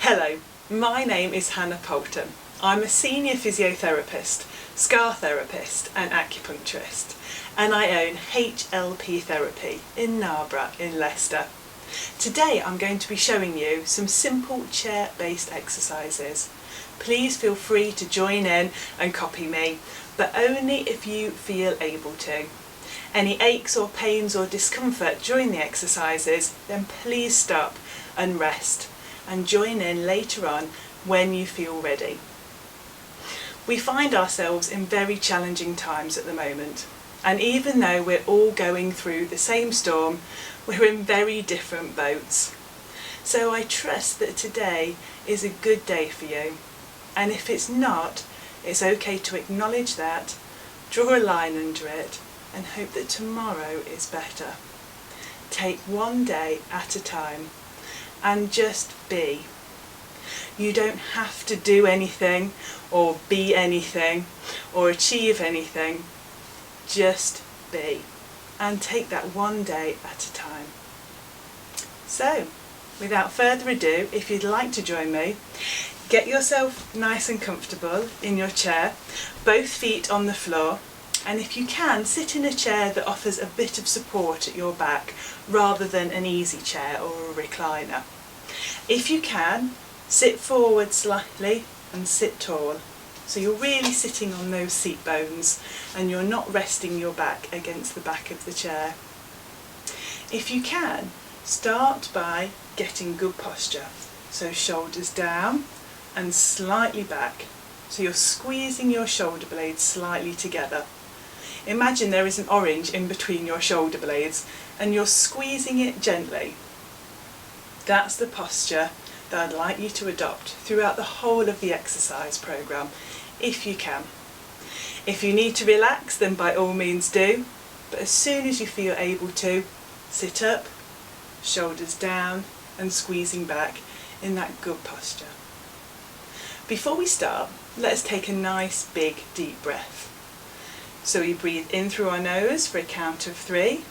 Hello, my name is Hannah Poulton. I'm a senior physiotherapist, scar therapist and acupuncturist, and I own HLP Therapy in Narborough in Leicester. Today I'm going to be showing you some simple chair-based exercises. Please feel free to join in and copy me, but only if you feel able to. Any aches or pains or discomfort during the exercises, then please stop and rest and join in later on when you feel ready. We find ourselves in very challenging times at the moment, and even though we're all going through the same storm, we're in very different boats. So I trust that today is a good day for you, and if it's not, it's okay to acknowledge that, draw a line under it, and hope that tomorrow is better. Take one day at a time and just be. You don't have to do anything or be anything or achieve anything. Just be, and take that one day at a time. So, without further ado, if you'd like to join me, get yourself nice and comfortable in your chair, both feet on the floor, and if you can, sit in a chair that offers a bit of support at your back rather than an easy chair or a recliner. If you can, sit forward slightly and sit tall, so you're really sitting on those seat bones and you're not resting your back against the back of the chair. If you can, start by getting good posture, so shoulders down and slightly back, so you're squeezing your shoulder blades slightly together. Imagine there is an orange in between your shoulder blades and you're squeezing it gently. That's the posture that I'd like you to adopt throughout the whole of the exercise programme, if you can. If you need to relax, then by all means do, but as soon as you feel able to, sit up, shoulders down and squeezing back in that good posture. Before we start, let's take a nice big deep breath. So we breathe in through our nose for a count of 3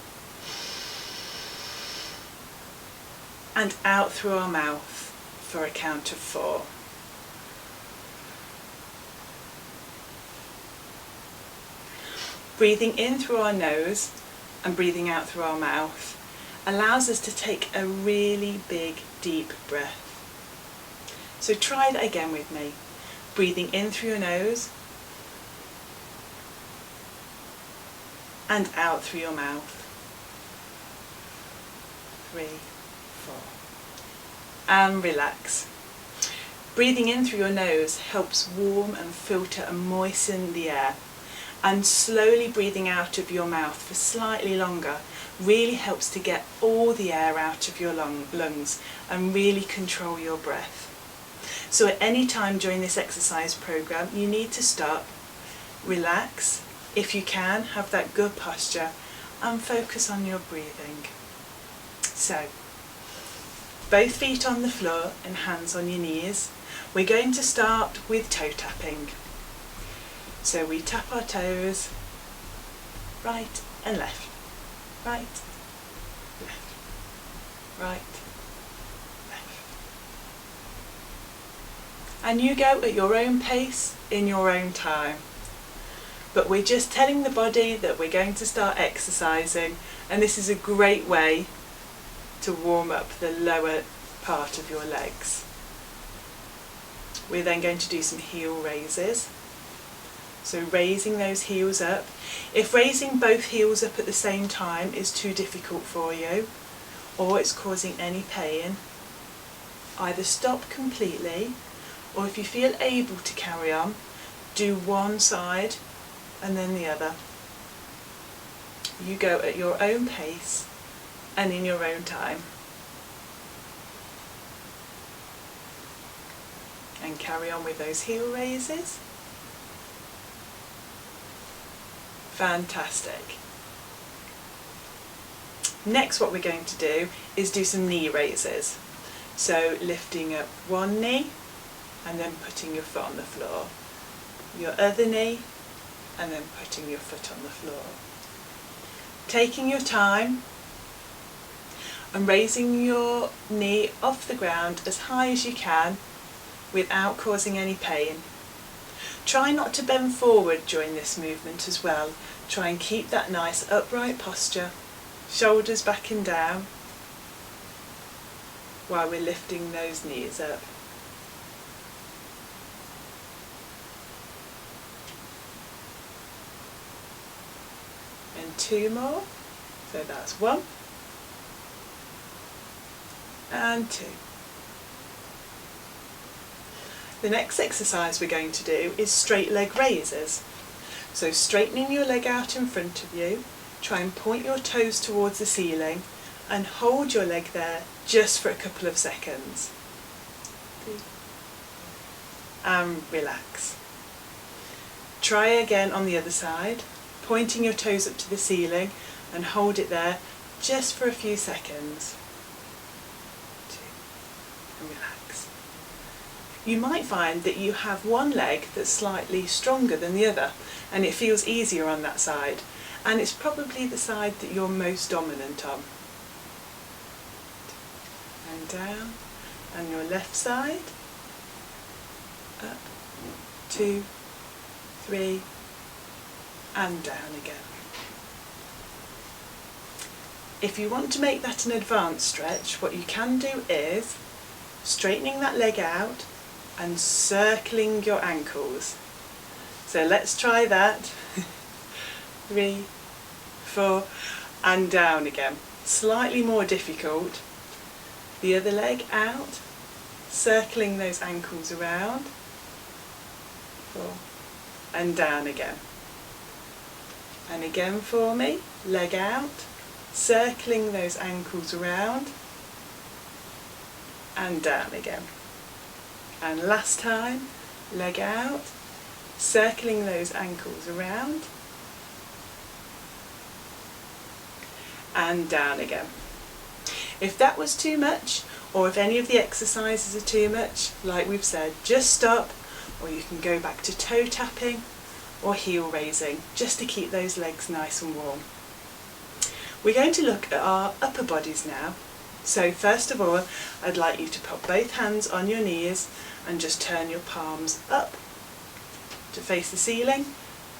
and out through our mouth for a count of 4. Breathing in through our nose and breathing out through our mouth allows us to take a really big deep breath. So try that again with me. Breathing in through your nose and out through your mouth. 3, 4. And relax. Breathing in through your nose helps warm and filter and moisten the air, and slowly breathing out of your mouth for slightly longer really helps to get all the air out of your lungs and really control your breath. So at any time during this exercise program, you need to stop, relax. If you can, have that good posture and focus on your breathing. So, both feet on the floor and hands on your knees. We're going to start with toe tapping. So we tap our toes, right and left, right, left, right, left. And you go at your own pace, in your own time. But we're just telling the body that we're going to start exercising, and this is a great way to warm up the lower part of your legs. We're then going to do some heel raises. So raising those heels up. If raising both heels up at the same time is too difficult for you, or it's causing any pain, either stop completely, or if you feel able to carry on, do one side and then the other. You go at your own pace and in your own time. And carry on with those heel raises. Fantastic. Next, what we're going to do is do some knee raises. So lifting up one knee and then putting your foot on the floor. Your other knee and then putting your foot on the floor. Taking your time, and raising your knee off the ground as high as you can without causing any pain. Try not to bend forward during this movement as well. Try and keep that nice upright posture, shoulders back and down, while we're lifting those knees up. And 2 more. So that's 1 and 2. The next exercise we're going to do is straight leg raises. So straightening your leg out in front of you, try and point your toes towards the ceiling and hold your leg there just for a couple of seconds. And relax. Try again on the other side, pointing your toes up to the ceiling and hold it there just for a few seconds. 2, and relax. You might find that you have one leg that's slightly stronger than the other and it feels easier on that side, and it's probably the side that you're most dominant on. And down, and your left side, up, 2, 3, and down again. If you want to make that an advanced stretch, what you can do is straightening that leg out and circling your ankles. So let's try that. 3, 4, and down again. Slightly more difficult. The other leg out, circling those ankles around. 4, and down again. And again for me, leg out, circling those ankles around, and down again. And last time, leg out, circling those ankles around, and down again. If that was too much, or if any of the exercises are too much, like we've said, just stop, or you can go back to toe tapping or heel raising, just to keep those legs nice and warm. We're going to look at our upper bodies now. So first of all, I'd like you to put both hands on your knees and just turn your palms up to face the ceiling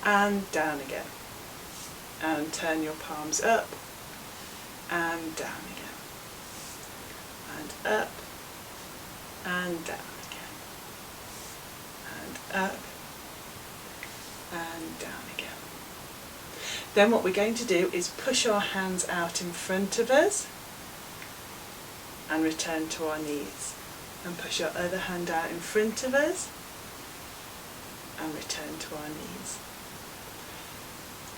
and down again. And turn your palms up and down again. And up and down again. And up and down again. Then what we're going to do is push our hands out in front of us and return to our knees. And push our other hand out in front of us and return to our knees.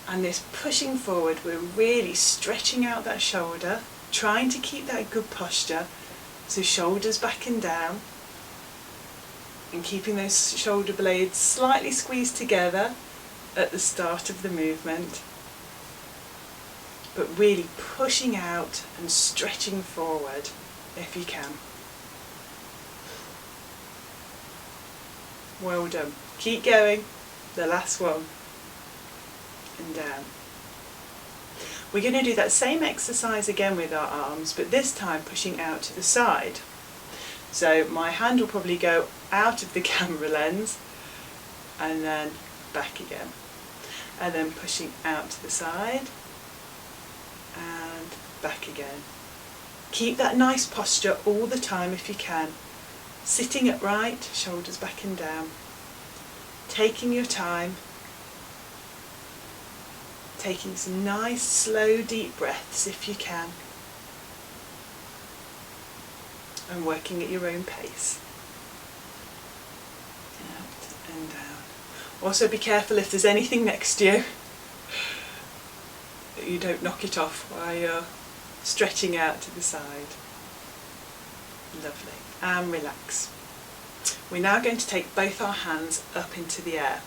And this pushing forward, we're really stretching out that shoulder, trying to keep that good posture, so shoulders back and down, and keeping those shoulder blades slightly squeezed together at the start of the movement, but really pushing out and stretching forward if you can. Well done. Keep going. The last one. And down. We're going to do that same exercise again with our arms, but this time pushing out to the side. So my hand will probably go out of the camera lens and then back again. And then pushing out to the side and back again. Keep that nice posture all the time if you can. Sitting upright, shoulders back and down. Taking your time. Taking some nice, slow, deep breaths if you can. And working at your own pace. Out and down. Also be careful if there's anything next to you that you don't knock it off while you're stretching out to the side. Lovely. And relax. We're now going to take both our hands up into the air.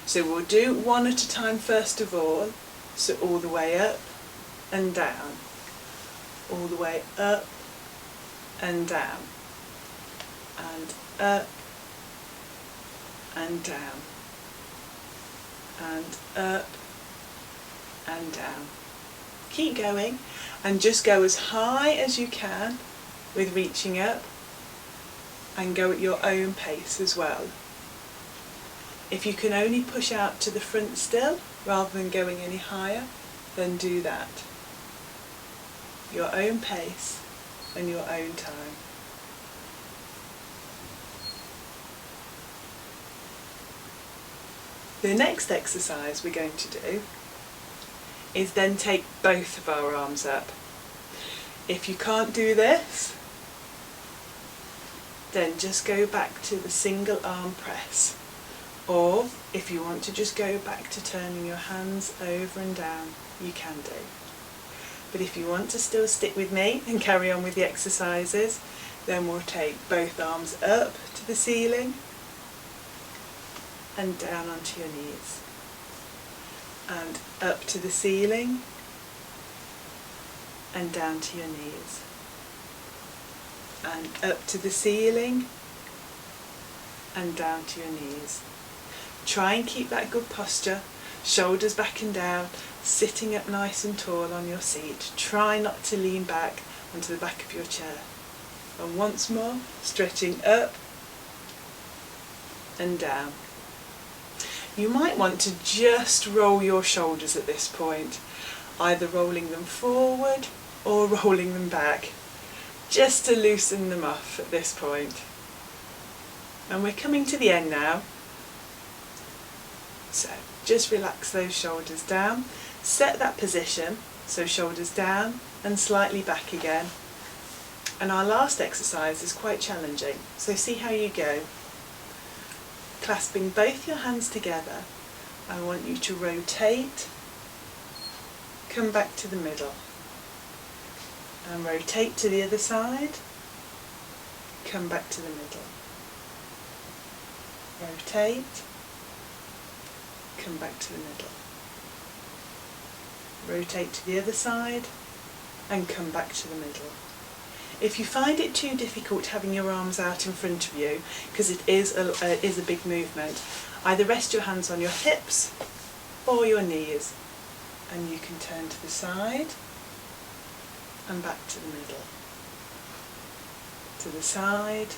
So we'll do one at a time first of all. So all the way up and down. All the way up and down. And up and down. And up and down. Keep going. And just go as high as you can with reaching up, and go at your own pace as well. If you can only push out to the front still, rather than going any higher, then do that. Your own pace and your own time. The next exercise we're going to do is then take both of our arms up. If you can't do this, then just go back to the single arm press. Or if you want to just go back to turning your hands over and down, you can do. But if you want to still stick with me and carry on with the exercises, then we'll take both arms up to the ceiling and down onto your knees. And up to the ceiling and down to your knees. And up to the ceiling and down to your knees. Try and keep that good posture, shoulders back and down, sitting up nice and tall on your seat. Try not to lean back onto the back of your chair. And once more, stretching up and down. You might want to just roll your shoulders at this point, either rolling them forward or rolling them back, just to loosen them off at this point. And we're coming to the end now. So just relax those shoulders down, set that position, so shoulders down and slightly back again. And our last exercise is quite challenging, so see how you go. Clasping both your hands together, I want you to rotate, come back to the middle, and rotate to the other side, come back to the middle. Rotate, come back to the middle. Rotate to the other side and come back to the middle. If you find it too difficult having your arms out in front of you, because it is a big movement, either rest your hands on your hips or your knees, and you can turn to the side and back to the middle. To the side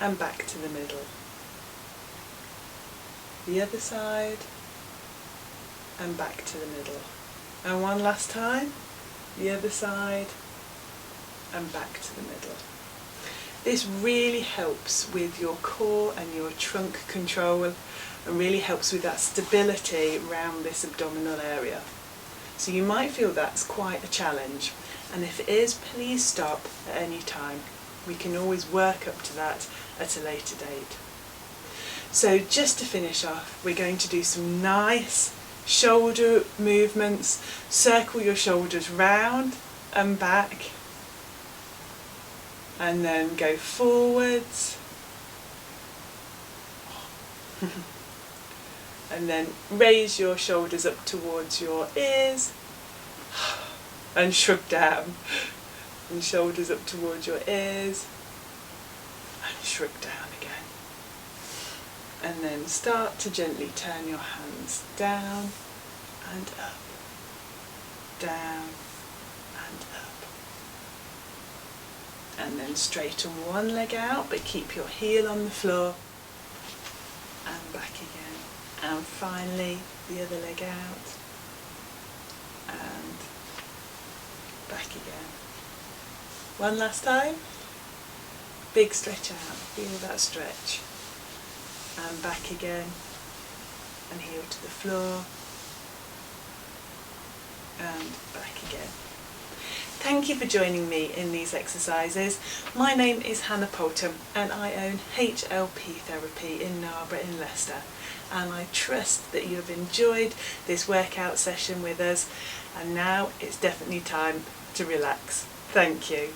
and back to the middle. The other side and back to the middle. And one last time, the other side and back to the middle. This really helps with your core and your trunk control, and really helps with that stability around this abdominal area. So you might feel that's quite a challenge, and if it is, please stop at any time. We can always work up to that at a later date. So just to finish off, we're going to do some nice shoulder movements. Circle your shoulders round and back, and then go forwards and then raise your shoulders up towards your ears and shrug down, and shoulders up towards your ears and shrug down again. And then start to gently turn your hands down and up, down and up. And then straighten one leg out, but keep your heel on the floor, and back again. And finally the other leg out and back again. One last time. Big stretch out, feel that stretch. And back again, and heel to the floor, and back again. Thank you for joining me in these exercises. My name is Hannah Poulton, and I own HLP Therapy in Narborough in Leicester, and I trust that you have enjoyed this workout session with us, and now it's definitely time to relax. Thank you.